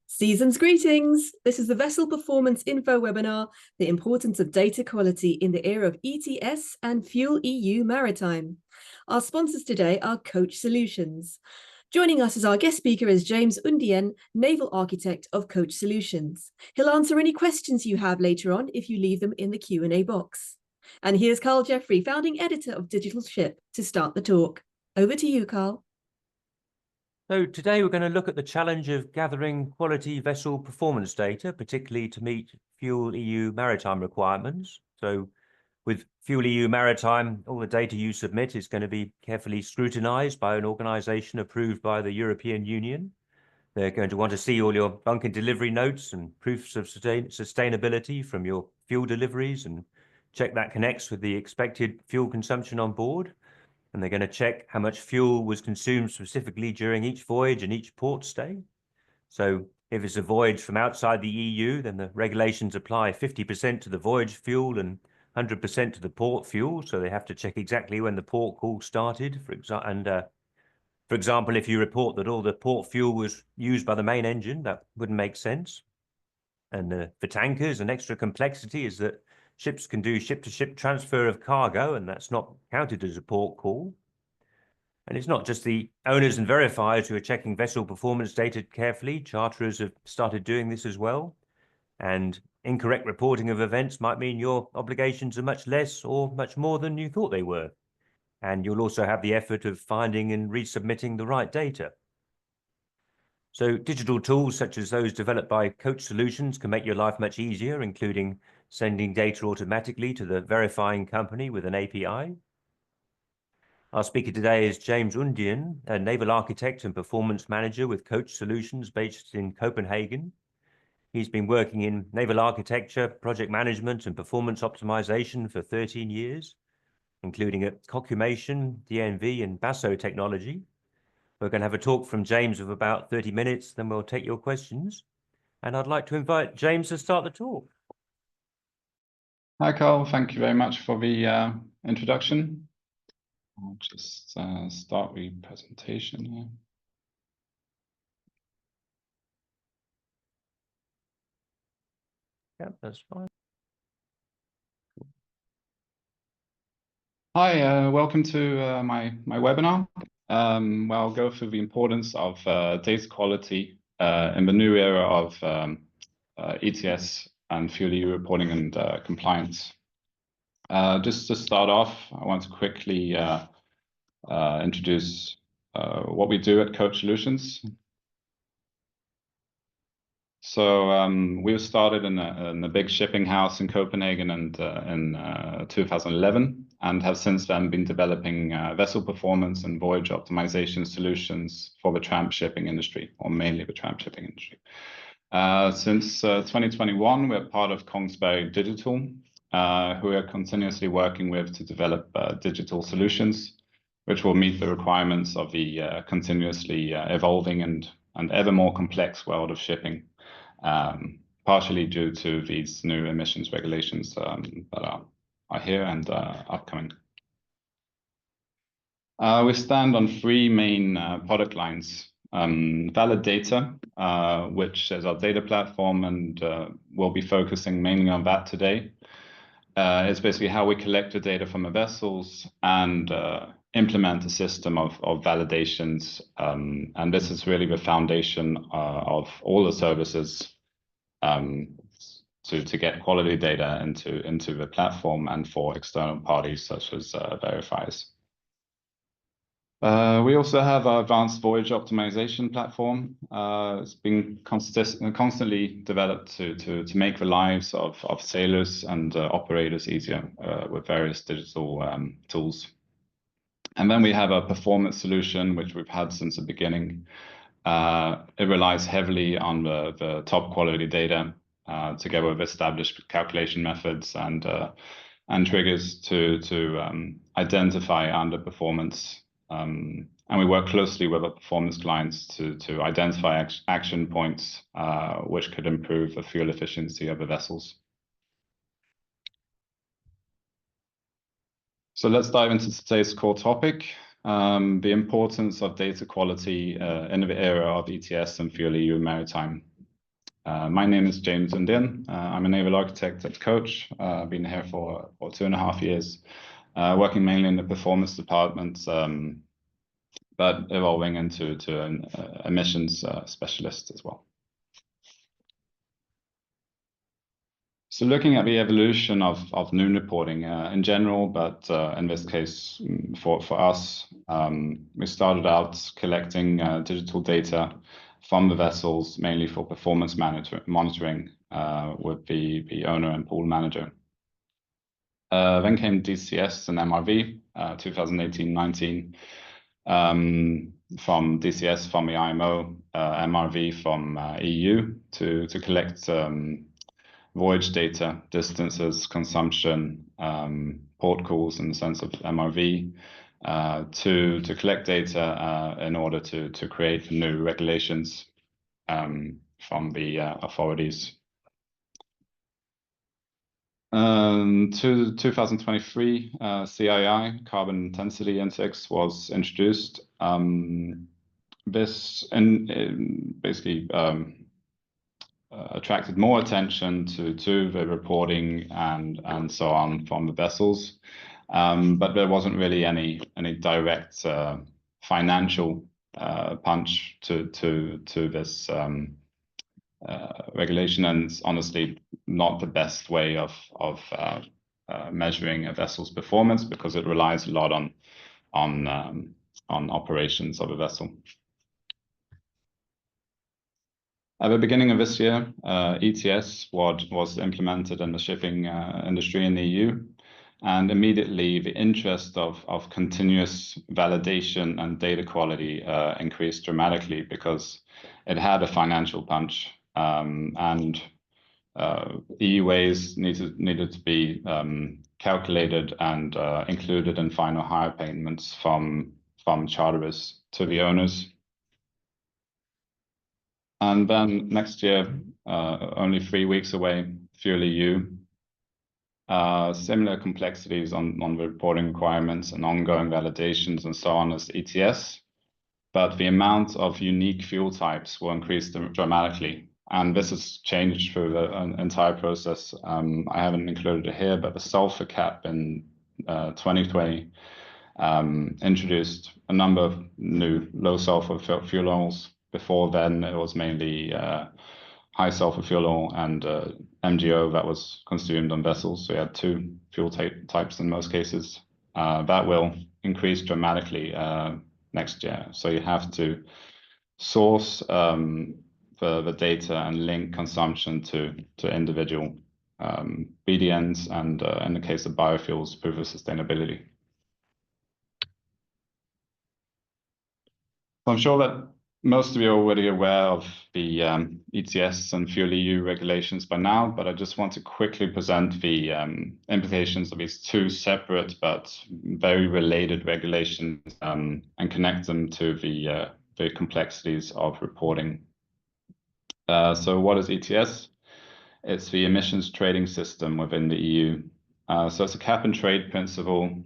Season's greetings. This is the Vessel Performance Info webinar, the importance of data quality in the era of ETS and FuelEU Maritime. Our sponsors today are Coach Solutions. Joining us as our guest speaker is James Undien, Naval Architect of Coach Solutions. He'll answer any questions you have later on if you leave them in the Q&A box. And here's Carl Jeffrey, founding editor of Digital Ship, to start the talk. Over to you, Carl. So today we're going to look at the challenge of gathering quality vessel performance data, particularly to meet FuelEU Maritime requirements. So with FuelEU Maritime, all the data you submit is going to be carefully scrutinized by an organization approved by the European Union. They're going to want to see all your bunker delivery notes and proofs of sustainability from your fuel deliveries and check that connects with the expected fuel consumption on board. And they're going to check how much fuel was consumed specifically during each voyage and each port stay. So if it's a voyage from outside the EU, then the regulations apply 50% to the voyage fuel and 100% to the port fuel. So they have to check exactly when the port call started. For example, if you report that all the port fuel was used by the main engine, that wouldn't make sense. And for tankers, an extra complexity is that ships can do ship-to-ship transfer of cargo, and that's not counted as a port call. And it's not just the owners and verifiers who are checking vessel performance data carefully. Charterers have started doing this as well. And incorrect reporting of events might mean your obligations are much less or much more than you thought they were. And you'll also have the effort of finding and resubmitting the right data. So digital tools such as those developed by Coach Solutions can make your life much easier, including sending data automatically to the verifying company with an API. Our speaker today is James Undien, a naval architect and performance manager with Coach Solutions based in Copenhagen. He's been working in naval architecture, project management and performance optimization for 13 years, including at Cocumation, DNV and Basso technology. We're going to have a talk from James of about 30 minutes, then we'll take your questions. And I'd like to invite James to start the talk. Hi, Carl. Thank you very much for the introduction. I'll just start the presentation here. Yeah, that's fine. Hi, welcome to my webinar. Where I'll go through the importance of data quality in the new era of ETS and FuelEU reporting and compliance. Just to start off, I want to quickly introduce what we do at Coach Solutions. So we were started in a big shipping house in Copenhagen and in 2011, and have since then been developing vessel performance and voyage optimization solutions for the tramp shipping industry, or mainly the tramp shipping industry. Since 2021, we're part of Kongsberg Digital, who we are continuously working with to develop digital solutions, which will meet the requirements of the continuously evolving and ever more complex world of shipping. Partially due to these new emissions regulations that are here and upcoming. We stand on three main product lines. Valid Data, which is our data platform, and we'll be focusing mainly on that today. It's basically how we collect the data from the vessels and implement a system of validations. And this is really the foundation of all the services to get quality data into the platform and for external parties such as verifiers. We also have our advanced voyage optimization platform. It's been constantly developed to make the lives of sailors and operators easier with various digital tools. And then we have a performance solution, which we've had since the beginning. It relies heavily on the top quality data together with established calculation methods and triggers to identify underperformance. And we work closely with our performance clients to identify action points which could improve the fuel efficiency of the vessels. So let's dive into today's core topic. the importance of data quality in the era of ETS and FuelEU Maritime. My name is James Undin. I'm a naval architect at Coach. I've been here for 2.5 years, working mainly in the performance department, but evolving into an emissions specialist as well. So looking at the evolution of noon reporting in general, but in this case for us, we started out collecting digital data from the vessels, mainly for performance monitoring with the owner and pool manager. Then came DCS and MRV, 2018-19, from DCS from the IMO, MRV from EU to collect voyage data, distances, consumption, port calls in the sense of MRV, to collect data in order to create new regulations from the authorities. To 2023, CII, Carbon Intensity Index, was introduced. This basically attracted more attention to the reporting and so on from the vessels, but there wasn't really any direct financial punch to this regulation, and it's honestly not the best way of measuring a vessel's performance, because it relies a lot on operations of a vessel. At the beginning of this year, ETS was implemented in the shipping industry in the EU, and immediately the interest of continuous validation and data quality increased dramatically, because it had a financial punch, and EUAs needed to be calculated and included in final hire payments from charterers to the owners. And then next year, only 3 weeks away, FuelEU, similar complexities on the reporting requirements and ongoing validations and so on as ETS, but the amount of unique fuel types will increase dramatically. And this has changed through the entire process. I haven't included it here, but the sulfur cap in 2020 introduced a number of new low sulfur fuel oils. Before then, it was mainly high sulfur fuel oil and MGO that was consumed on vessels. So you had 2 fuel types in most cases. That will increase dramatically next year. So you have to source the data and link consumption to individual BDNs, and in the case of biofuels, proof of sustainability. So I'm sure that most of you are already aware of the ETS and FuelEU regulations by now, but I just want to quickly present the implications of these 2 separate but very related regulations and connect them to the complexities of reporting. So what is ETS? It's the emissions trading system within the EU. So it's a cap and trade principle,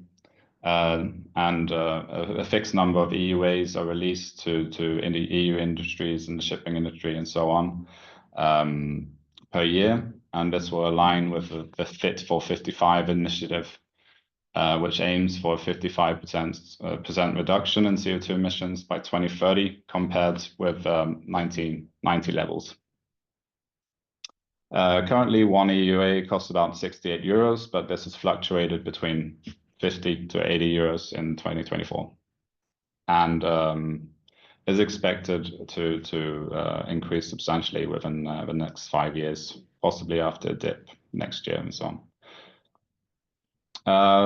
and a fixed number of EUAs are released to in the EU industries and the shipping industry and so on per year. And this will align with the Fit for 55 initiative, which aims for a 55% reduction in CO2 emissions by 2030 compared with 1990 levels. Currently, 1 EUA costs about 68 euros, but this has fluctuated between 50 to 80 euros in 2024, and is expected to increase substantially within the next 5 years, possibly after a dip next year and so on.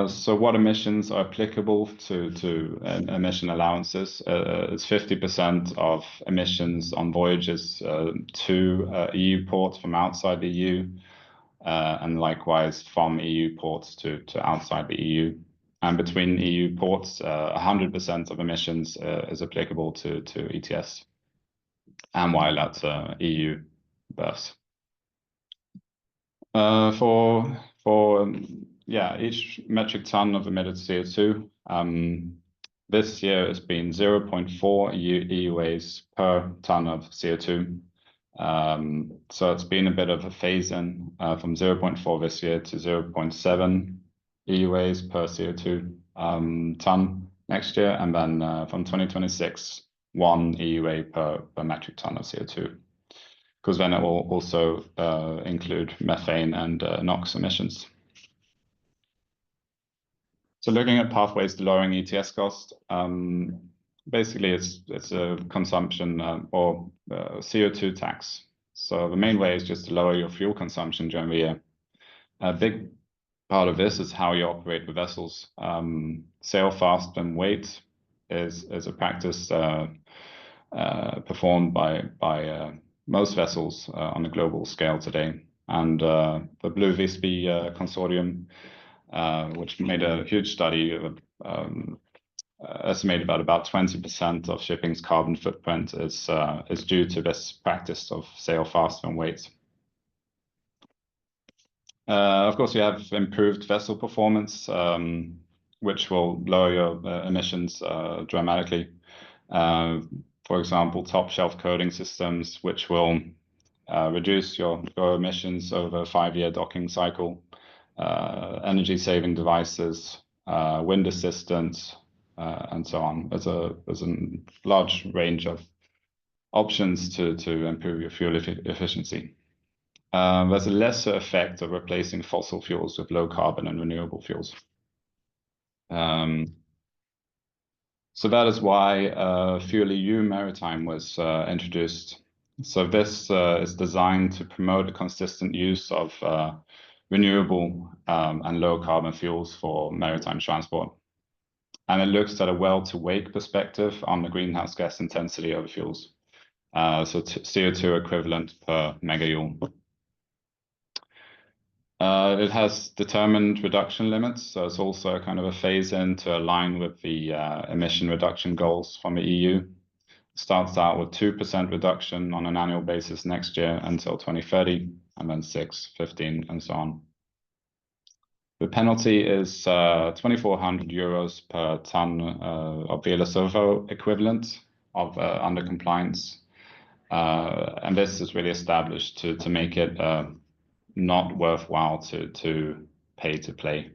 So what emissions are applicable to emission allowances? It's 50% of emissions on voyages to EU ports from outside the EU, and likewise from EU ports to outside the EU. And between EU ports, 100% of emissions is applicable to ETS, and while at EU berths. For each metric ton of emitted CO2, This year it's been 0.4 EUAs per ton of CO2. So it's been a bit of a phase in from 0.4 this year to 0.7 EUAs per CO2 ton next year, and then from 2026, 1 EUA per metric ton of CO2, because then it will also include methane and NOx emissions. So looking at pathways to lowering ETS cost, basically it's a consumption or CO2 tax. So the main way is just to lower your fuel consumption during the year. A big part of this is how you operate the vessels. Sail fast and wait is a practice performed by most vessels on a global scale today. And the Blue Visby consortium, which made a huge study of estimated about 20% of shipping's carbon footprint is due to this practice of sail fast and wait. Of course, you have improved vessel performance, which will lower your emissions dramatically. For example, top shelf coating systems, which will reduce your emissions over a 5-year docking cycle, energy saving devices, wind assistance, and so on. There's a large range of options to improve your fuel efficiency. There's a lesser effect of replacing fossil fuels with low carbon and renewable fuels. So that is why FuelEU Maritime was introduced. So this is designed to promote a consistent use of renewable and low carbon fuels for maritime transport. And it looks at a well-to-wake perspective on the greenhouse gas intensity of the fuels. So CO2 equivalent per megajoule. It has determined reduction limits, so it's also kind of a phase-in to align with the emission reduction goals from the EU. It starts out with 2% reduction on an annual basis next year until 2030, and then 6, 15, and so on. The penalty is 2,400 euros per ton of VLSFO equivalent of under compliance. And this is really established to make it not worthwhile to pay to play.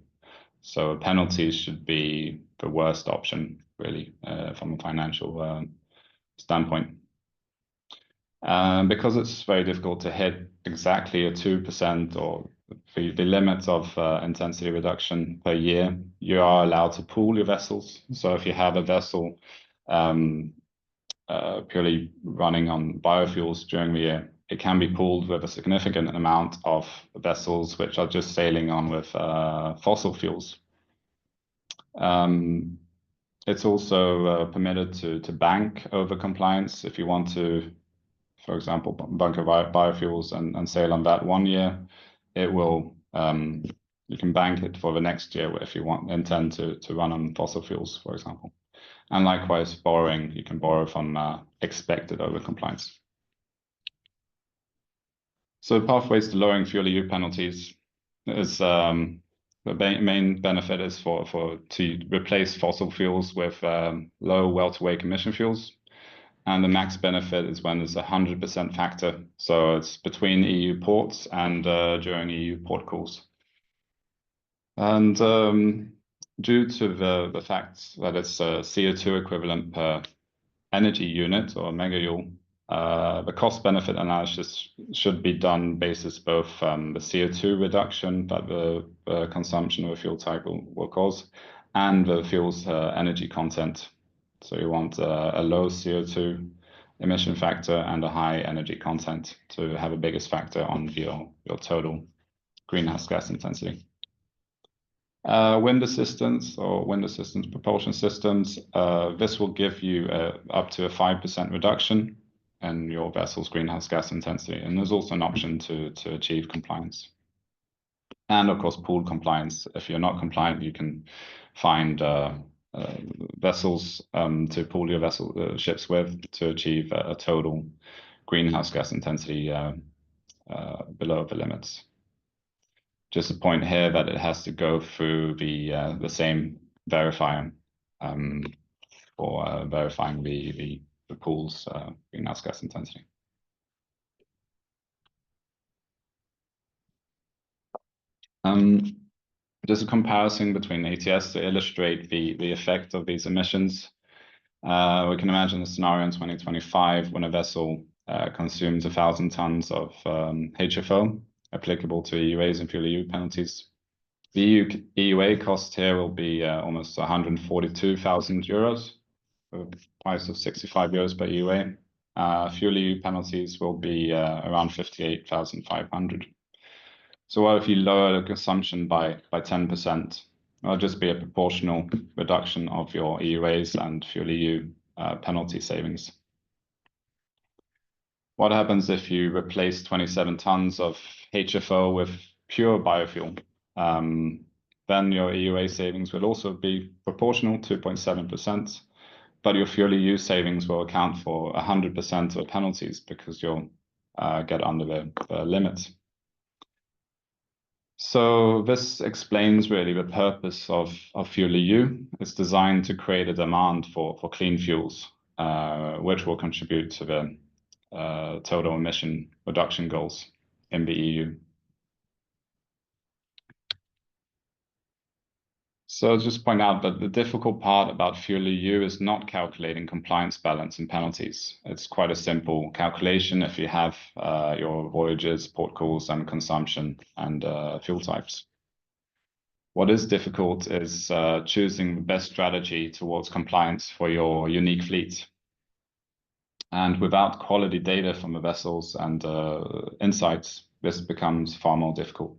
So penalties should be the worst option, really, from a financial standpoint. Because it's very difficult to hit exactly a 2% or the limits of intensity reduction per year, you are allowed to pool your vessels. So if you have a vessel purely running on biofuels during the year, it can be pooled with a significant amount of vessels which are just sailing on with fossil fuels. It's also permitted to bank over compliance if you want to, for example, bunker biofuels and sail on that 1 year. It will you can bank it for the next year if you intend to run on fossil fuels, for example. And likewise, borrowing, you can borrow from expected over compliance. So pathways to lowering FuelEU penalties is the main benefit is to replace fossil fuels with low well-to-wake emission fuels. And the max benefit is when there's a 100% factor. So it's between EU ports and during EU port calls. And due to the fact that it's a CO2 equivalent per energy unit or megajoule, the cost-benefit analysis should be done basis both the CO2 reduction that the consumption of a fuel type will cause and the fuel's energy content. So you want a low CO2 emission factor and a high energy content to have a biggest factor on your total greenhouse gas intensity. Wind assistance or wind assistance propulsion systems, this will give you up to a 5% reduction in your vessel's greenhouse gas intensity. And there's also an option to achieve compliance. And of course, pooled compliance. If you're not compliant, you can find vessels to pool your ships with to achieve a total greenhouse gas intensity below the limits. Just a point here that it has to go through the same verifier verifying the pool's greenhouse gas intensity. Just a comparison between ETS to illustrate the effect of these emissions. We can imagine a scenario in 2025 when a vessel consumes 1,000 tons of HFO applicable to EUAs and FuelEU penalties. The EUA cost here will be almost 142,000 euros, a price of 65 euros per EUA. FuelEU penalties will be around 58,500. So what if you lower the consumption by 10%? It'll just be a proportional reduction of your EUAs and FuelEU penalty savings. What happens if you replace 27 tons of HFO with pure biofuel? Then your EUA savings will also be proportional, 2.7%, but your FuelEU savings will account for 100% of penalties because you'll get under the limit. So this explains really the purpose of FuelEU. It's designed to create a demand for clean fuels, which will contribute to the total emission reduction goals in the EU. So I'll just point out that the difficult part about FuelEU is not calculating compliance balance and penalties. It's quite a simple calculation if you have your voyages, port calls, and consumption and fuel types. What is difficult is choosing the best strategy towards compliance for your unique fleet. And without quality data from the vessels and insights, this becomes far more difficult.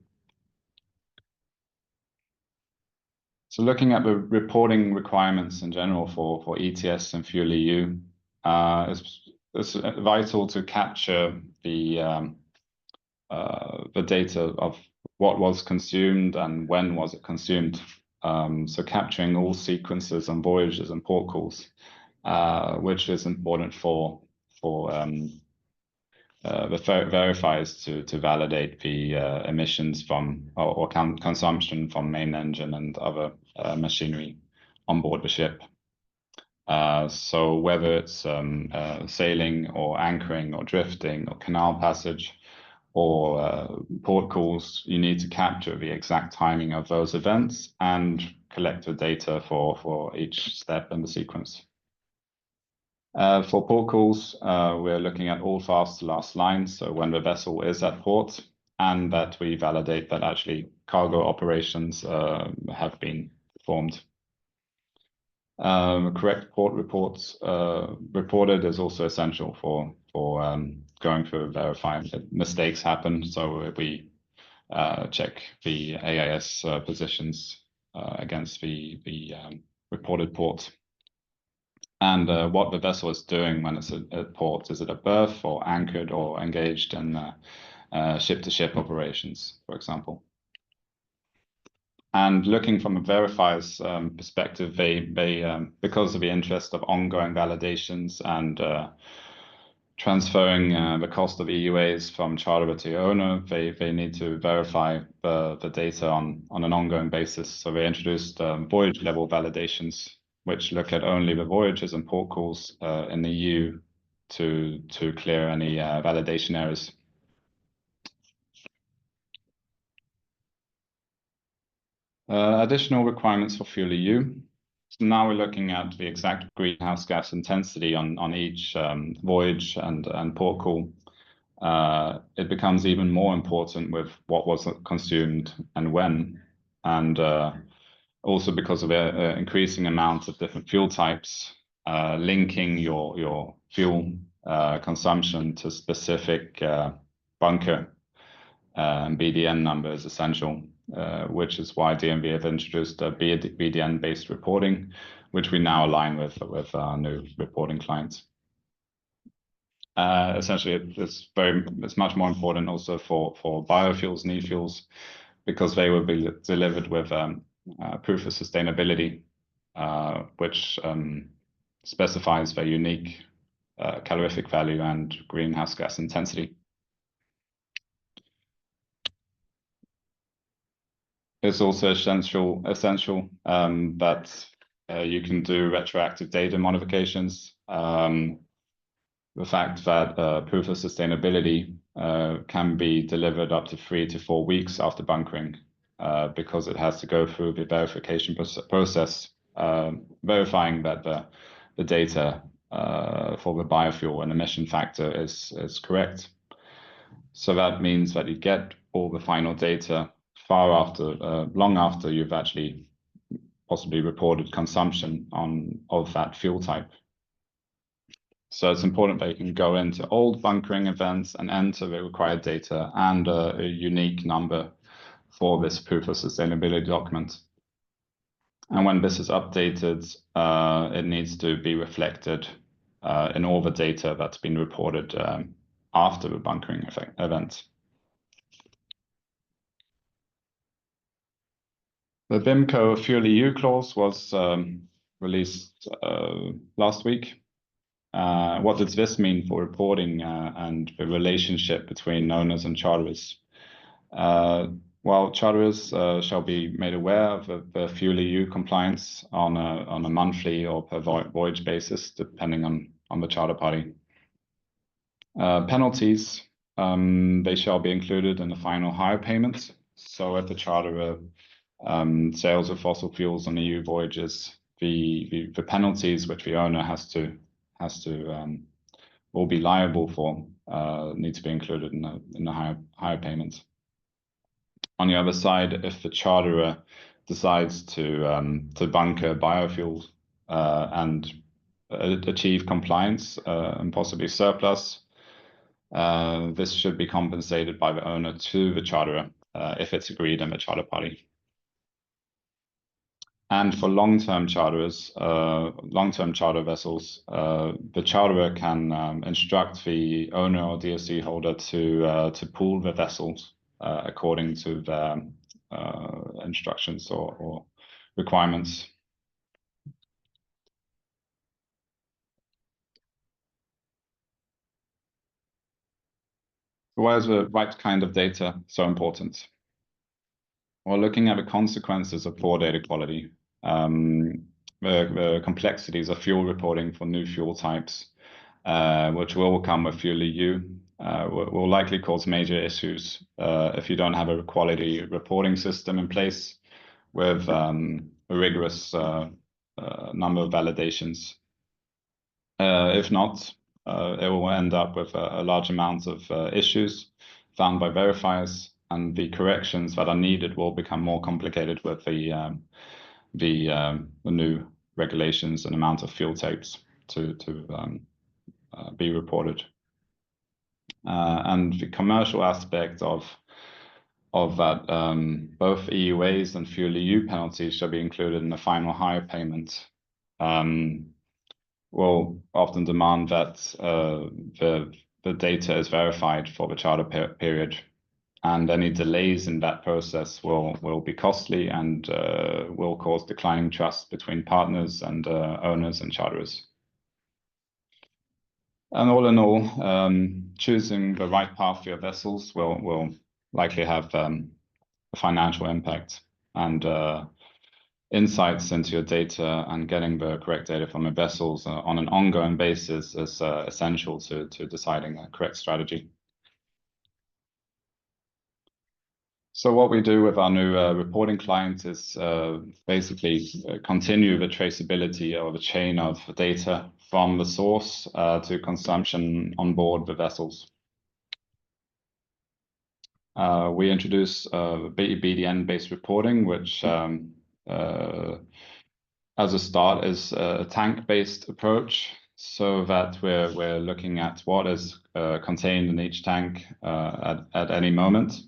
So looking at the reporting requirements in general for ETS and FuelEU, it's vital to capture the data of what was consumed and when was it consumed. So capturing all sequences and voyages and port calls, which is important for the verifiers to validate the emissions from or consumption from main engine and other machinery on board the ship. So whether it's sailing or anchoring or drifting or canal passage or port calls, you need to capture the exact timing of those events and collect the data for each step in the sequence. For port calls, we're looking at all fast to last lines, so when the vessel is at port, and that we validate that actually cargo operations have been performed. Correct port reports reported is also essential for going through verifying that mistakes happen. So we check the AIS positions against the reported port. And what the vessel is doing when it's at port. Is it at berth or anchored or engaged in ship-to-ship operations, for example? And looking from a verifier's perspective, they because of the interest of ongoing validations and transferring the cost of EUAs from charterer to owner, they need to verify the data on an ongoing basis. So they introduced voyage level validations, which look at only the voyages and port calls in the EU to clear any validation errors. Additional requirements for FuelEU. So now we're looking at the exact greenhouse gas intensity on each voyage and port call. It becomes even more important with what was consumed and when, and also because of the increasing amount of different fuel types, linking your fuel consumption to specific bunker and BDN number is essential, which is why DNV have introduced a BDN-based reporting, which we now align with our new reporting clients. Essentially, it's much more important also for biofuels and e-fuels, because they will be delivered with proof of sustainability, which specifies their unique calorific value and greenhouse gas intensity. It's also essential that You can do retroactive data modifications. The fact that proof of sustainability can be delivered up to 3 to 4 weeks after bunkering because it has to go through the verification process, verifying that the data for the biofuel and emission factor is correct. So that means that you get all the final data far after, long after you've actually possibly reported consumption of that fuel type. So it's important that you can go into old bunkering events and enter the required data and a unique number for this proof of sustainability document. And when this is updated, it needs to be reflected in all the data that's been reported after the bunkering event. The BIMCO FuelEU clause was released last week. What does this mean for reporting and the relationship between owners and charterers? Well, charterers shall be made aware of the FuelEU compliance on a monthly or per voyage basis, depending on the charter party. Penalties, they shall be included in the final hire payment. So if the charterer sails with fossil fuels on EU voyages, the penalties which the owner will be liable for need to be included in the hire payment. On the other side, if the charterer decides to bunker biofuels and achieve compliance and possibly surplus, this should be compensated by the owner to the charterer if it's agreed in the charter party. And for long-term charterers, long-term charter vessels, the charterer can instruct the owner or DSC holder to pool the vessels according to their instructions or requirements. Why is the right kind of data so important? Well, looking at the consequences of poor data quality, the complexities of fuel reporting for new fuel types, which will come with FuelEU, will likely cause major issues if you don't have a quality reporting system in place with a rigorous number of validations. If not, it will end up with a large amount of issues found by verifiers, and the corrections that are needed will become more complicated with the new regulations and amount of fuel types to be reported. And the commercial aspect of that, both EUAs and FuelEU penalties shall be included in the final hire payment. Will often demand that the data is verified for the charter period, and any delays in that process will be costly and will cause declining trust between partners and owners and charterers. And all in all, choosing the right path for your vessels will likely have a financial impact, and insights into your data and getting the correct data from your vessels on an ongoing basis is essential to deciding a correct strategy. So what we do with our new reporting clients is basically continue the traceability of a chain of data from the source to consumption on board the vessels. We introduce BDN-based reporting, which as a start is a tank-based approach, so that we're looking at what is contained in each tank at any moment,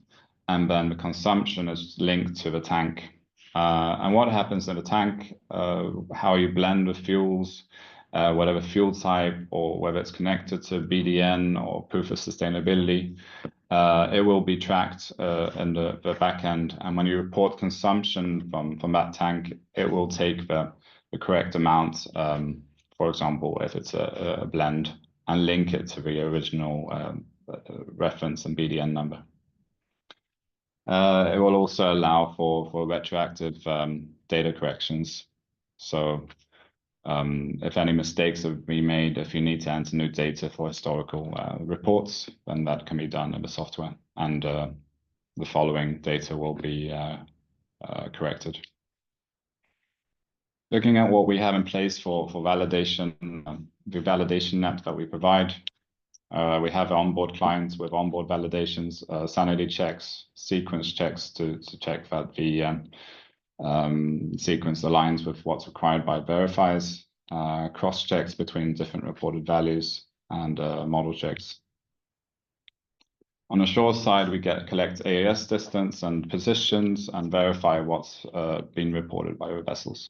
and then the consumption is linked to the tank. And what happens in the tank, how you blend the fuels, whatever fuel type, or whether it's connected to BDN or proof of sustainability, it will be tracked in the back end. And when you report consumption from that tank, it will take the correct amount, for example, if it's a blend, and link it to the original reference and BDN number. It will also allow for retroactive data corrections. So if any mistakes have been made, if you need to enter new data for historical reports, then that can be done in the software, and the following data will be corrected. Looking at what we have in place for validation, the validation net that we provide, we have onboard clients with onboard validations, sanity checks, sequence checks to check that the sequence aligns with what's required by verifiers, cross checks between different reported values, and model checks. On the shore side, we collect AAS distance and positions and verify what's been reported by our vessels.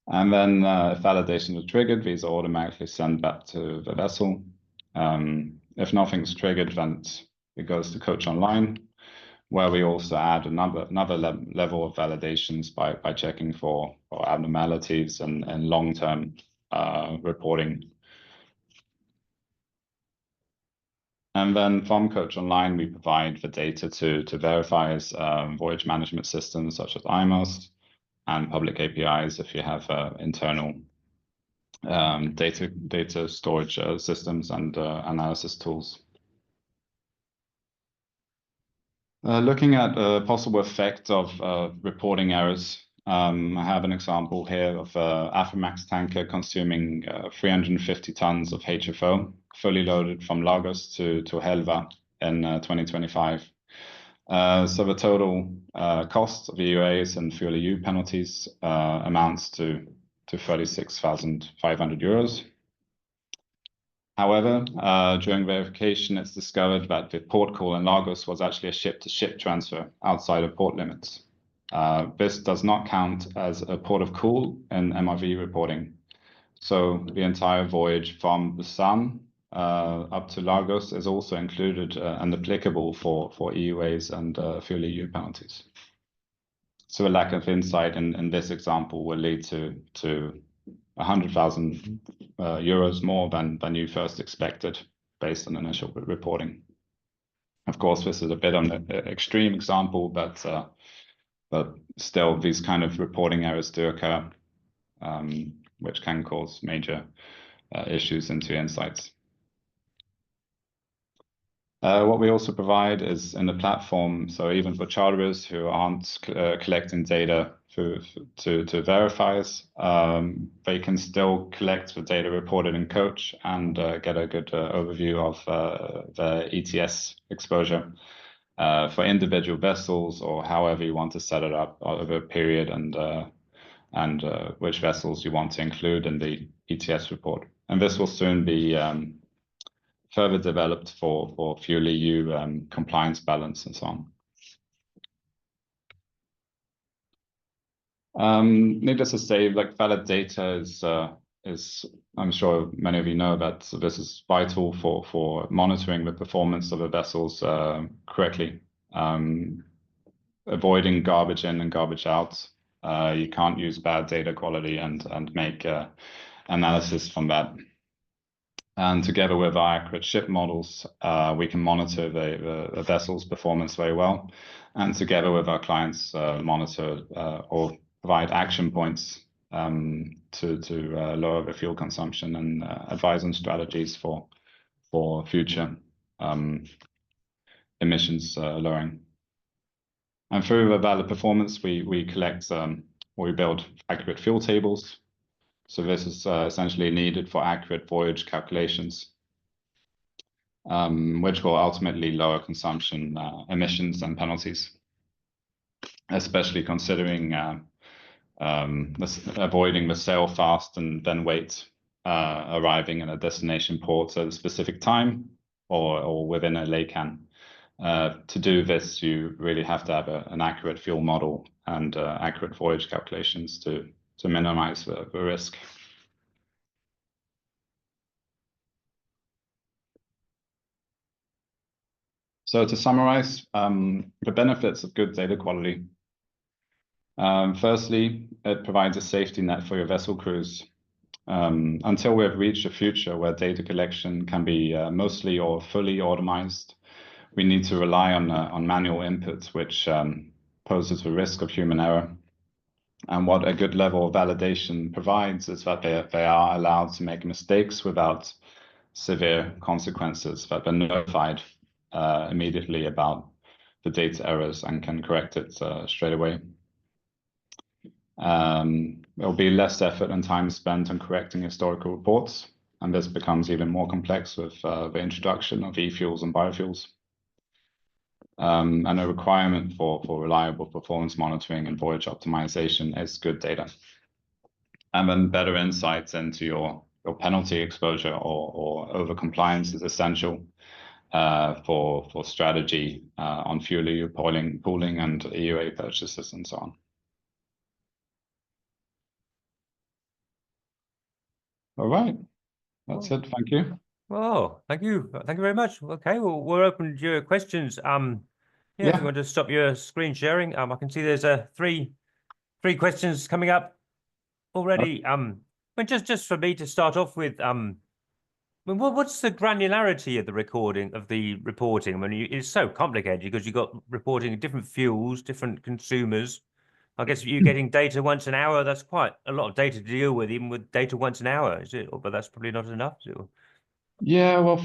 And then if validation is triggered, these are automatically sent back to the vessel. If nothing's triggered, then it goes to Coach Online, where we also add another level of validations by checking for abnormalities and long-term reporting. And then from Coach Online, we provide the data to verifiers, voyage management systems such as IMOS, and public APIs if you have internal data storage systems and analysis tools. Looking at a possible effect of reporting errors, I have an example here of an Aframax tanker consuming 350 tons of HFO, fully loaded from Lagos to Helva in 2025. So the total cost of EUAs and FuelEU penalties amounts to 36,500 euros. However, during verification, it's discovered that the port call in Lagos was actually a ship-to-ship transfer outside of port limits. This does not count as a port of call in MRV reporting. So the entire voyage from Busan up to Lagos is also included and applicable for EUAs and FuelEU penalties. So a lack of insight in this example will lead to 100,000 euros more than you first expected based on initial reporting. Of course, this is a bit on an extreme example, but still these kind of reporting errors do occur, which can cause major issues into insights. What we also provide is in the platform, so even for charterers who aren't collecting data to verifiers, they can still collect the data reported in Coach and get a good overview of the ETS exposure for individual vessels, or however you want to set it up over a period, and which vessels you want to include in the ETS report. And this will soon be further developed for FuelEU compliance balance and so on. Needless to say, like valid data is I'm sure many of you know that this is vital for monitoring the performance of the vessels correctly, avoiding garbage in and garbage out. You can't use bad data quality and make analysis from that. And together with our accurate ship models, we can monitor the vessel's performance very well. And together with our clients, monitor or provide action points to lower the fuel consumption and advise on strategies for future emissions lowering. And through the valid performance, we collect or we build accurate fuel tables. So this is essentially needed for accurate voyage calculations, which will ultimately lower consumption, emissions, and penalties, especially considering avoiding the sail fast and then wait, arriving in a destination port at a specific time or within a laycan. To do this, you really have to have an accurate fuel model and accurate voyage calculations to minimize the risk. So to summarize, the benefits of good data quality. Firstly, it provides a safety net for your vessel crews. Until we have reached a future where data collection can be mostly or fully automized, we need to rely on manual inputs, which poses the risk of human error. And what a good level of validation provides is that they are allowed to make mistakes without severe consequences, that they're notified immediately about the data errors and can correct it straight away. There'll be less effort and time spent on correcting historical reports, and this becomes even more complex with the introduction of e-fuels and biofuels. And a requirement for reliable performance monitoring and voyage optimization is good data. And then better insights into your penalty exposure or over-compliance is essential for strategy on FuelEU pooling and EUA purchases and so on. All right, that's it. Thank you. Oh, thank you. Thank you very much. Okay, well, we're open to your questions. Yeah, if you want to stop your screen sharing, I can see there's three questions coming up already. But just for me to start off with, what's the granularity of the reporting? I mean, it's so complicated because you've got reporting of different fuels, different consumers. I guess if you're getting data once an hour, that's quite a lot of data to deal with, even with data once an hour, is it? But that's probably not enough, is it? Yeah, well,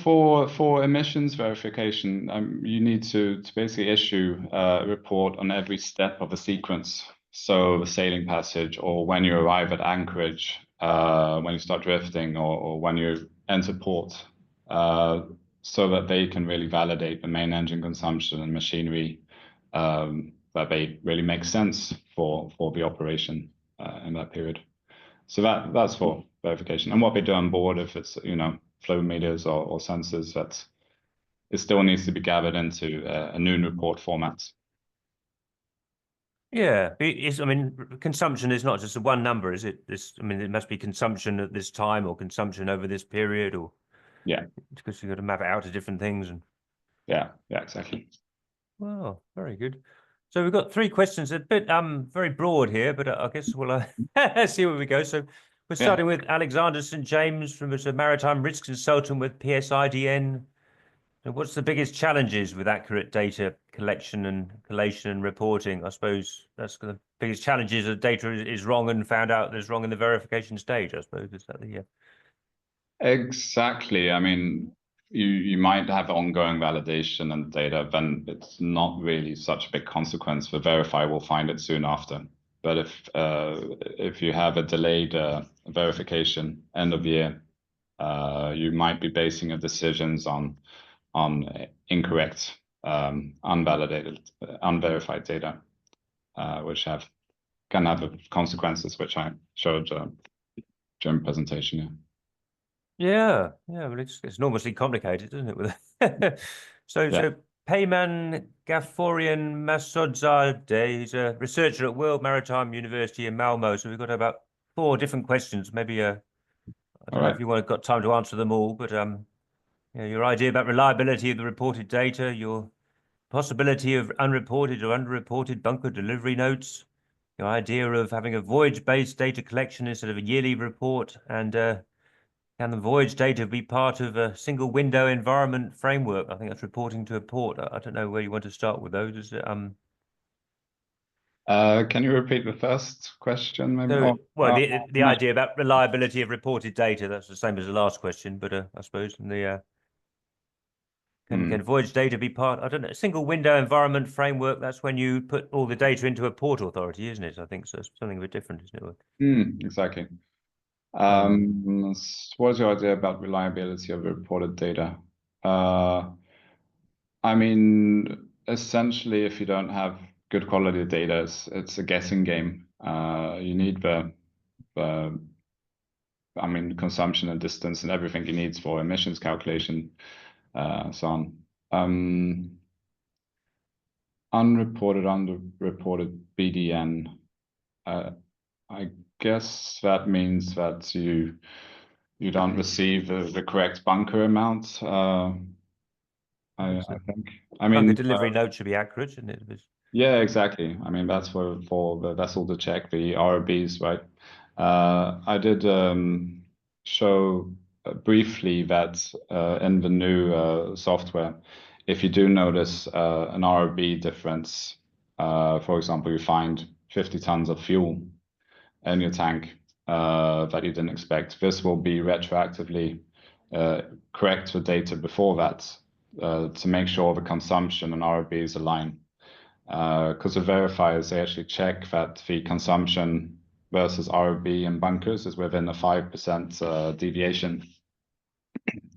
for emissions verification, you need to basically issue a report on every step of a sequence. So the sailing passage, or when you arrive at anchorage, when you start drifting, or when you enter port, so that they can really validate the main engine consumption and machinery, that they really make sense for the operation in that period. So that's for verification. And what they do on board, if it's, flow meters or sensors, that it still needs to be gathered into a noon report format. Yeah, I mean, consumption is not just a one number, is it? I mean, it must be consumption at this time or consumption over this period, or because you've got to map it out to different things. And yeah, exactly. Well, very good. So we've got three questions, a bit very broad here, but I guess we'll see where we go. So we're starting with Alexander St. James, from a maritime risk consultant with PSIDN. So what's the biggest challenges with accurate data collection and collation and reporting? I suppose that's the biggest challenges that data is wrong and found out there's wrong in the verification stage, I suppose. Is that the Exactly. I mean, you might have ongoing validation and data, then it's not really such a big consequence. The verify will find it soon after. But if you have a delayed verification end of year, you might be basing your decisions on incorrect, unvalidated, unverified data, which can have consequences, which I showed during presentation. Yeah, well, it's enormously complicated, isn't it? With so Peyman Gaforian Masodzadeh, he's a researcher at World Maritime University in Malmo. So we've got about 4 different questions. Maybe I don't know if you got time to answer them all, but your idea about reliability of the reported data, your possibility of unreported or underreported bunker delivery notes, your idea of having a voyage-based data collection instead of a yearly report, and can the voyage data be part of a single window environment framework? I think that's reporting to a port. I don't know where you want to start with those. Is it, can you repeat the first question, maybe? So, well, the idea about reliability of reported data, that's the same as the last question, but I suppose the can voyage data be part, I don't know, a single window environment framework? That's when you put all the data into a port authority, isn't it? I think so. Something a bit different, isn't it? Exactly. What's your idea about reliability of reported data? I mean, essentially, if you don't have good quality data, it's a guessing game. You need consumption and distance and everything you need for emissions calculation, so on. Unreported, underreported BDN. I guess that means that you don't receive the correct bunker amount. I think. I mean, bunker delivery note should be accurate, shouldn't it? Yeah, exactly. I mean, that's for the vessel to check the ROBs, right? I did show briefly that in the new software, if you do notice an ROB difference, for example, you find 50 tons of fuel in your tank that you didn't expect. This will be retroactively correct the data before that to make sure the consumption and ROBs align. Because the verifiers, they actually check that the consumption versus ROB and bunkers is within a 5% deviation.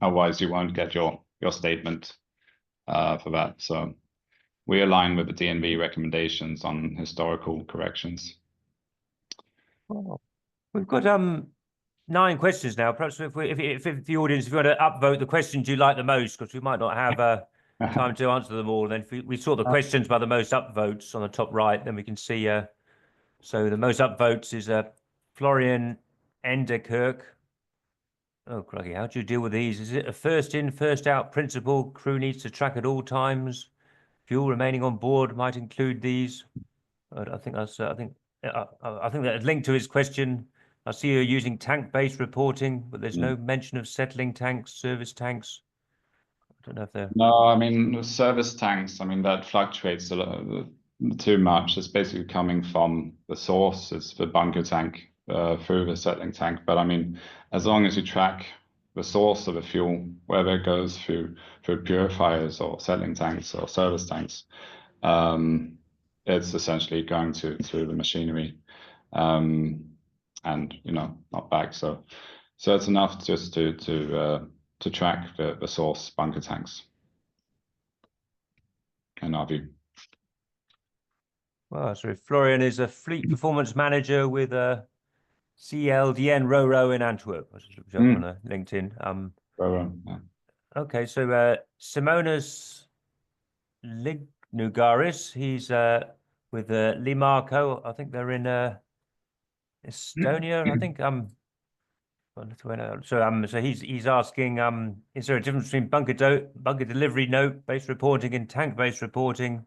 Otherwise, you won't get your statement for that. So we align with the DNV recommendations on historical corrections. Well, we've got 9 questions now. Perhaps if the audience, if you want to upvote the questions you like the most, because we might not have time to answer them all. Then if we sort the questions by the most upvotes on the top right, then we can see. So the most upvotes is Florian Enderkirk. Oh, crikey, how do you deal with these? Is it a first in, first out principle? Crew needs to track at all times. Fuel remaining on board might include these. I think that's. I think that linked to his question. I see you're using tank-based reporting, but there's no mention of settling tanks, service tanks. I don't know if they're. No, I mean, service tanks, I mean, that fluctuates a lot, too much. It's basically coming from the source. It's the bunker tank through the settling tank. But I mean, as long as you track the source of the fuel, whether it goes through purifiers or settling tanks or service tanks, it's essentially going through the machinery, and not back. So it's enough just to track the source bunker tanks. In our view. Well, so Florian is a fleet performance manager with a CLDN RoRo in Antwerp. I just looked up on LinkedIn. RoRo, yeah. Okay, so Simonas Lignugaris, he's with Limarco. I think they're in Estonia. I think so he's asking, is there a difference between bunker delivery note based reporting and tank based reporting?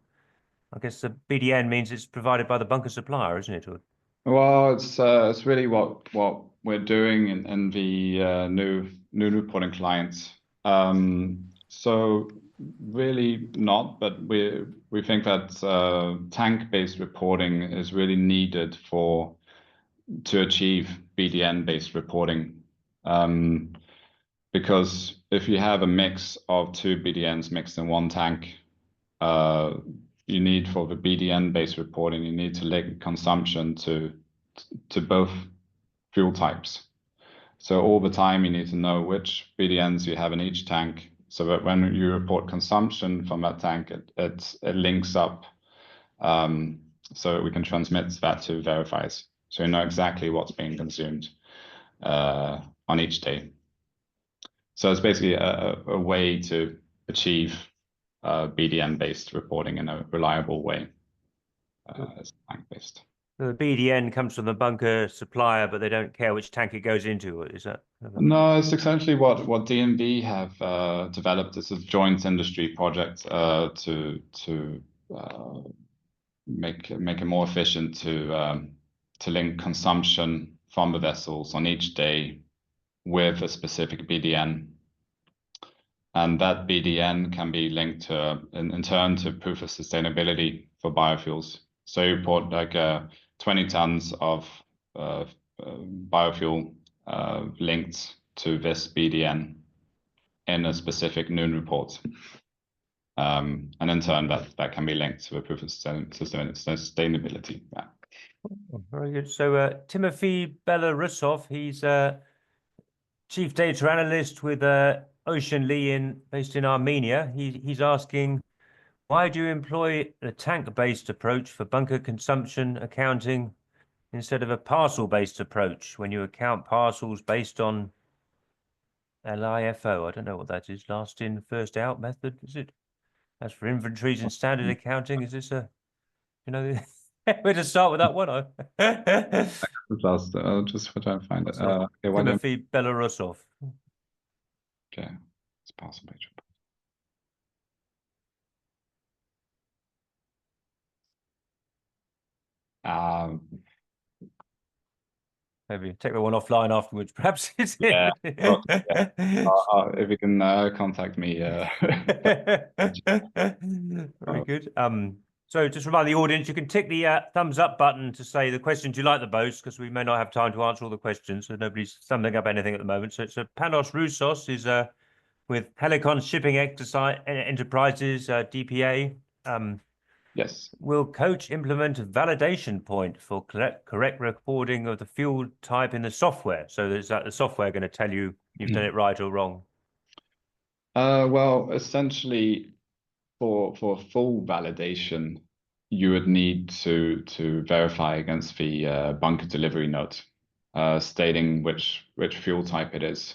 I guess the BDN means it's provided by the bunker supplier, isn't it? Well, it's really what we're doing in the new reporting clients. So really not, but we think that tank-based reporting is really needed to achieve BDN-based reporting. Because if you have a mix of 2 BDNs mixed in one tank, you need, for the BDN-based reporting, you need to link consumption to both fuel types. So all the time you need to know which BDNs you have in each tank, so that when you report consumption from that tank, it links up, so we can transmit that to verifiers. So you know exactly what's being consumed on each day. So it's basically a way to achieve BDN-based reporting in a reliable way. It's tank-based. The BDN comes from the bunker supplier, but they don't care which tank it goes into. Is that? No, it's essentially what DNV have developed. It's a joint industry project to make it more efficient to link consumption from the vessels on each day with a specific BDN. And that BDN can be linked to, in turn, to proof of sustainability for biofuels. So you report like 20 tons of biofuel linked to this BDN in a specific noon report. And in turn, that can be linked to a proof of sustainability. Yeah. Oh, very good. So Timothy Belarusov, he's chief data analyst with Ocean Lee based in Armenia. He's asking, why do you employ a tank-based approach for bunker consumption accounting instead of a parcel-based approach when you account parcels based on LIFO? I don't know what that is. Last in, first out method, is it? As for inventories and standard accounting, is this where to start with that one? I'll just try to find it. Okay, Timothy Belarusov. Okay, it's parcel page. Maybe take the one offline afterwards, perhaps. Yeah, if you can contact me. Very good. So just remind the audience, you can tick the thumbs up button to say the questions you like the most, because we may not have time to answer all the questions, so nobody's thumbing up anything at the moment. So Panos Roussos is with Helicon Shipping Enterprises, DPA. Yes. Will Coach implement a validation point for correct recording of the fuel type in the software? So is that the software going to tell you you've done it right or wrong? Well, essentially, for full validation, you would need to verify against the bunker delivery note, stating which fuel type it is.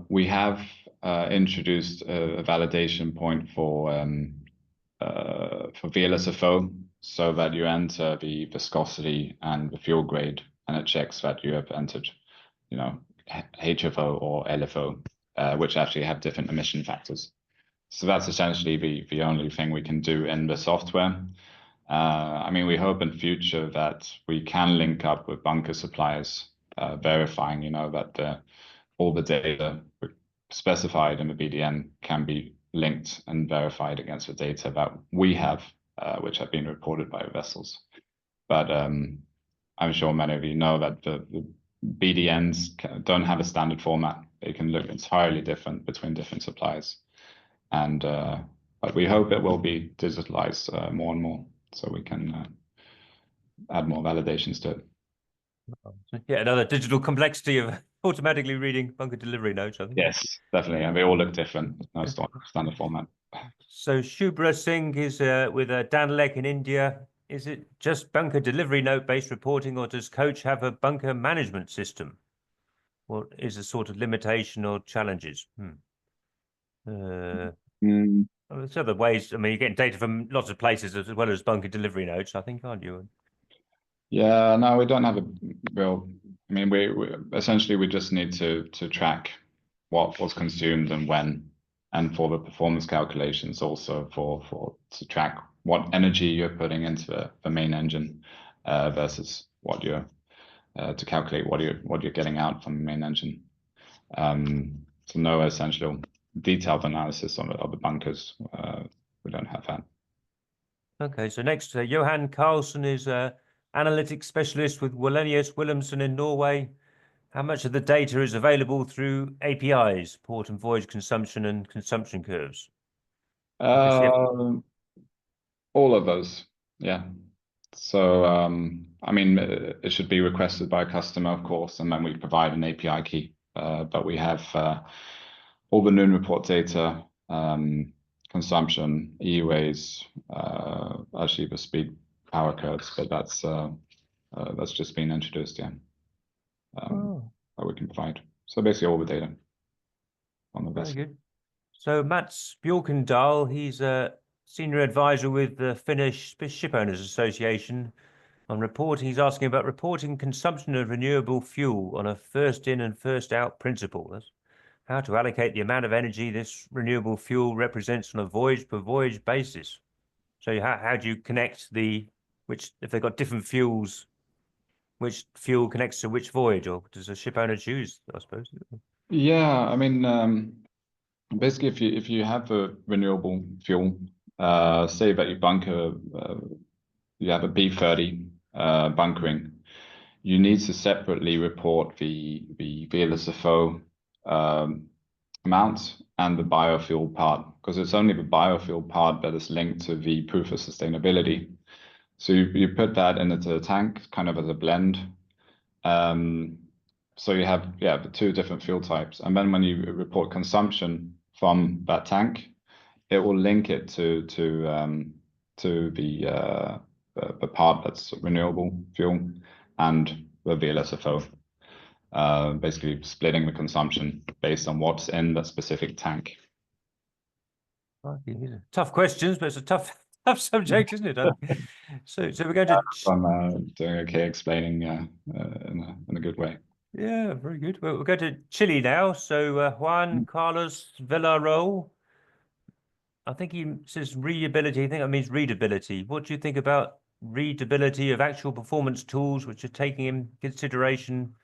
We have introduced a validation point for VLSFO, so that you enter the viscosity and the fuel grade, and it checks that you have entered, HFO or LFO, which actually have different emission factors. So that's essentially the only thing we can do in the software. I mean, we hope in future that we can link up with bunker suppliers, verifying, that all the data specified in the BDN can be linked and verified against the data that we have, which have been reported by vessels. But I'm sure many of you know that the BDNs don't have a standard format. They can look entirely different between different suppliers. And but we hope it will be digitalized more and more, so we can add more validations to it. Yeah, another digital complexity of automatically reading bunker delivery notes, I think. Yes, definitely, and they all look different. No standard format. So Shubhra Singh is with Dan Lek in India. Is it just bunker delivery note based reporting, or does Coach have a bunker management system? What is the sort of limitation or challenges? There's other ways. I mean, you're getting data from lots of places as well as bunker delivery notes, I think, aren't you? Yeah, no, we don't have a real. I mean, we essentially we just need to track what was consumed and when, and for the performance calculations also to track what energy you're putting into the main engine versus what you're to calculate what you're getting out from the main engine. So no essential detailed analysis of the bunkers. We don't have that. Okay, so next, Johan Carlson is analytics specialist with Wallenius Wilhelmsen in Norway. How much of the data is available through APIs, port and voyage consumption and consumption curves? All of those, yeah. So, I mean, it should be requested by a customer, of course, and then we provide an API key. But we have all the noon report data, consumption, EUAs, actually the speed power curves, but that's just been introduced, yeah. That we can provide. So basically all the data on the vessel. Very good. So Mats Bjorkendal, he's a senior advisor with the Finnish Ship Owners Association. On report, he's asking about reporting consumption of renewable fuel on a first in and first out principle. That's how to allocate the amount of energy this renewable fuel represents on a voyage per voyage basis. So how do you connect if they've got different fuels, which fuel connects to which voyage, or does a ship owner choose, I suppose? Yeah, I mean, basically, if you have a renewable fuel, say that you have a B30 bunkering, you need to separately report the VLSFO amount and the biofuel part, because it's only the biofuel part that is linked to the proof of sustainability. So you put that into the tank, kind of as a blend. So you have the two different fuel types, and then when you report consumption from that tank, it will link it to the part that's renewable fuel and the VLSFO. Basically splitting the consumption based on what's in that specific tank. Tough questions, but it's a tough subject, isn't it? So we're going to. I'm doing okay explaining in a good way. Yeah, very good. Well, we'll go to Chile now. So Juan Carlos Villarreal, I think he says readability. I think that means readability. What do you think about readability of actual performance tools which are taking in consideration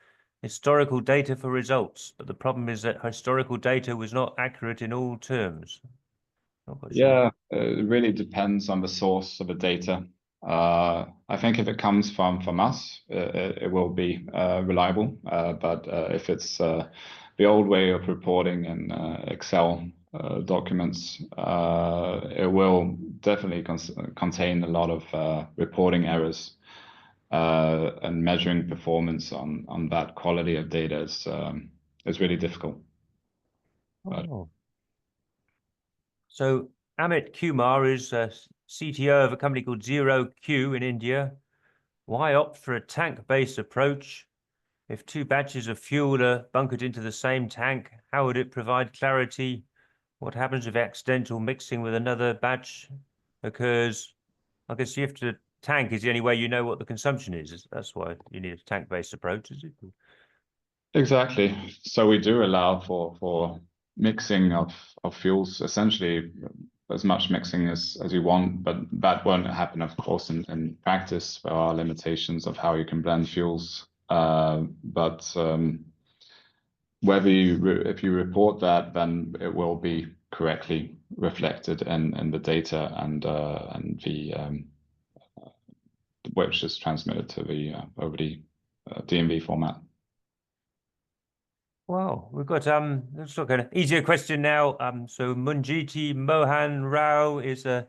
historical data for results? But the problem is that historical data was not accurate in all terms. Not quite sure. Yeah, it really depends on the source of the data. I think if it comes from us, it will be reliable. But if it's the old way of reporting in Excel documents, it will definitely contain a lot of reporting errors. And measuring performance on that quality of data is really difficult. Oh. So Amit Kumar is CTO of a company called Zero Q in India. Why opt for a tank-based approach? If two batches of fuel are bunkered into the same tank, how would it provide clarity? What happens if accidental mixing with another batch occurs? I guess you have to tank is the only way you know what the consumption is. That's why you need a tank-based approach, is it? Exactly. So we do allow for mixing of fuels, essentially as much mixing as you want, but that won't happen, of course, in practice. There are limitations of how you can blend fuels. But whether if you report that, then it will be correctly reflected in the data and the which is transmitted to the over the DMV format. Wow, we've got let's look at an easier question now. So Munjiti Mohan Rao is a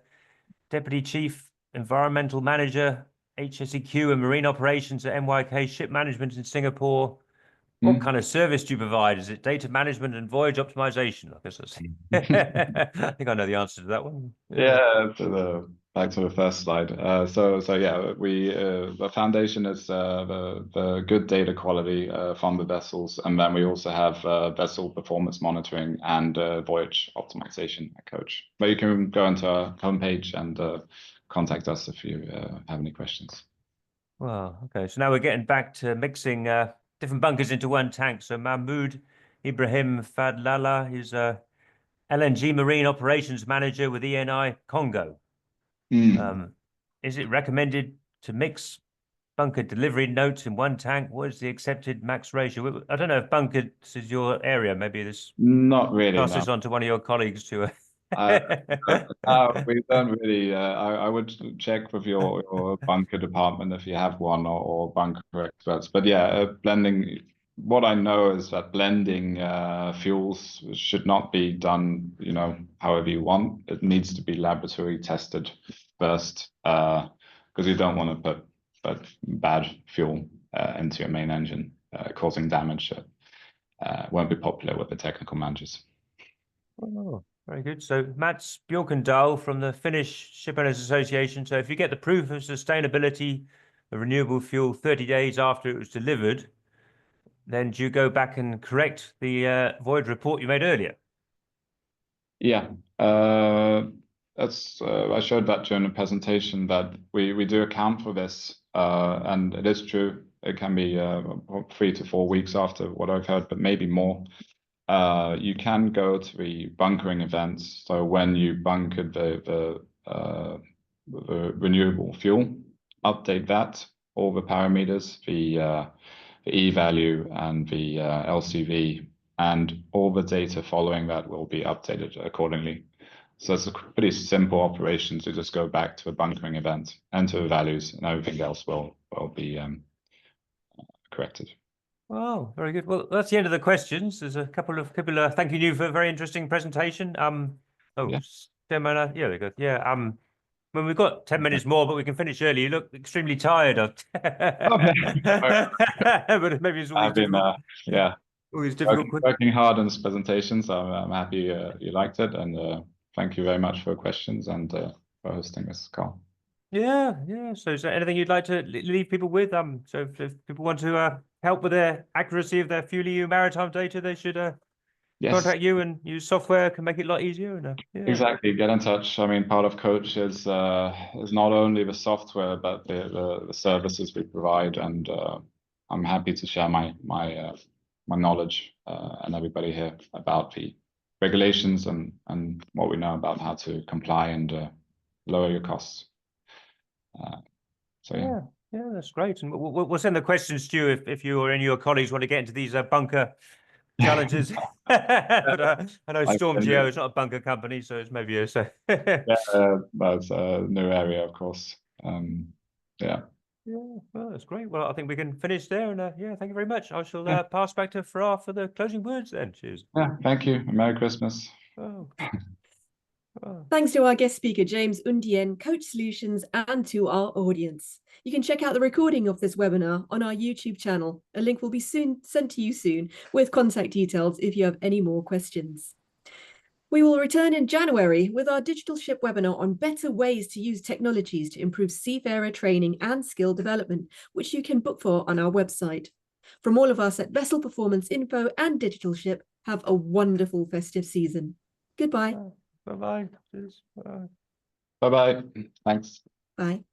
Deputy Chief Environmental Manager, HSEQ and Marine Operations at MYK Ship Management in Singapore. What kind of service do you provide? Is it data management and voyage optimization? I guess that's I think I know the answer to that one. Yeah, back to the first slide. So yeah, the foundation is the good data quality from the vessels, and then we also have vessel performance monitoring and voyage optimization at Coach. But you can go into our homepage and contact us if you have any questions. Well, okay. So now we're getting back to mixing different bunkers into one tank. So Mahmoud Ibrahim Fadlala is a LNG Marine Operations Manager with ENI Congo. Is it recommended to mix bunker delivery notes in one tank? What is the accepted max ratio? I don't know if bunkers is your area. Maybe this Not really. pass No. this on to one of your colleagues to. We don't really. I would check with your bunker department if you have one or bunker experts. But yeah, blending. What I know is that blending fuels should not be done, however you want. It needs to be laboratory tested first, because you don't want to put bad fuel into your main engine, causing damage. Won't be popular with the technical managers. Oh, very good. So Mats Bjorkendal from the Finnish Shipowners Association. So if you get the proof of sustainability of renewable fuel 30 days after it was delivered, then do you go back and correct the voyage report you made earlier? Yeah, that's I showed that during the presentation that we do account for this, and it is true. It can be 3 to 4 weeks after what I've heard, but maybe more. You can go to the bunkering events. So when you bunkered the renewable fuel, update that, all the parameters, the E value and the LCV, and all the data following that will be updated accordingly. So it's a pretty simple operation to just go back to a bunkering event, enter the values, and everything else will be corrected. Oh, very good. Well, that's the end of the questions. There's a couple of people thanking you for a very interesting presentation. Yeah. 10 minutes. Yeah, they go. Yeah. Well, we've got 10 minutes more, but we can finish early. You look extremely tired. Okay. But maybe it's always difficult. Always difficult. Working hard on this presentation, so I'm happy you liked it, and thank you very much for your questions and for hosting this call. Yeah. So is there anything you'd like to leave people with? So if people want to help with their accuracy of their FuelEU maritime data, they should contact you, and use software can make it a lot easier. And, Exactly. Get in touch. I mean, part of Coach is not only the software, but the services we provide, and I'm happy to share my knowledge and everybody here about the regulations and what we know about how to comply and lower your costs. Yeah, that's great. And we'll send the questions to you if you or any of your colleagues want to get into these bunker challenges. But I know Storm can, Geo is not a bunker company, so it's maybe a that's a new area, of course. Yeah. Yeah, well, that's great. Well, I think we can finish there, and yeah, thank you very much. I shall pass back to Farah for the closing words then. Cheers. Yeah, thank you. Merry Christmas. Oh. Oh. Thanks to our guest speaker, James Undien, Coach Solutions, and to our audience. You can check out the recording of this webinar on our YouTube channel. A link will be soon sent to you soon with contact details if you have any more questions. We will return in January with our digital ship webinar on better ways to use technologies to improve seafarer training and skill development, which you can book for on our website. From all of us at Vessel Performance Info and Digital Ship, have a wonderful festive season. Goodbye. Bye-bye. Cheers. Bye. Bye-bye. Thanks. Bye.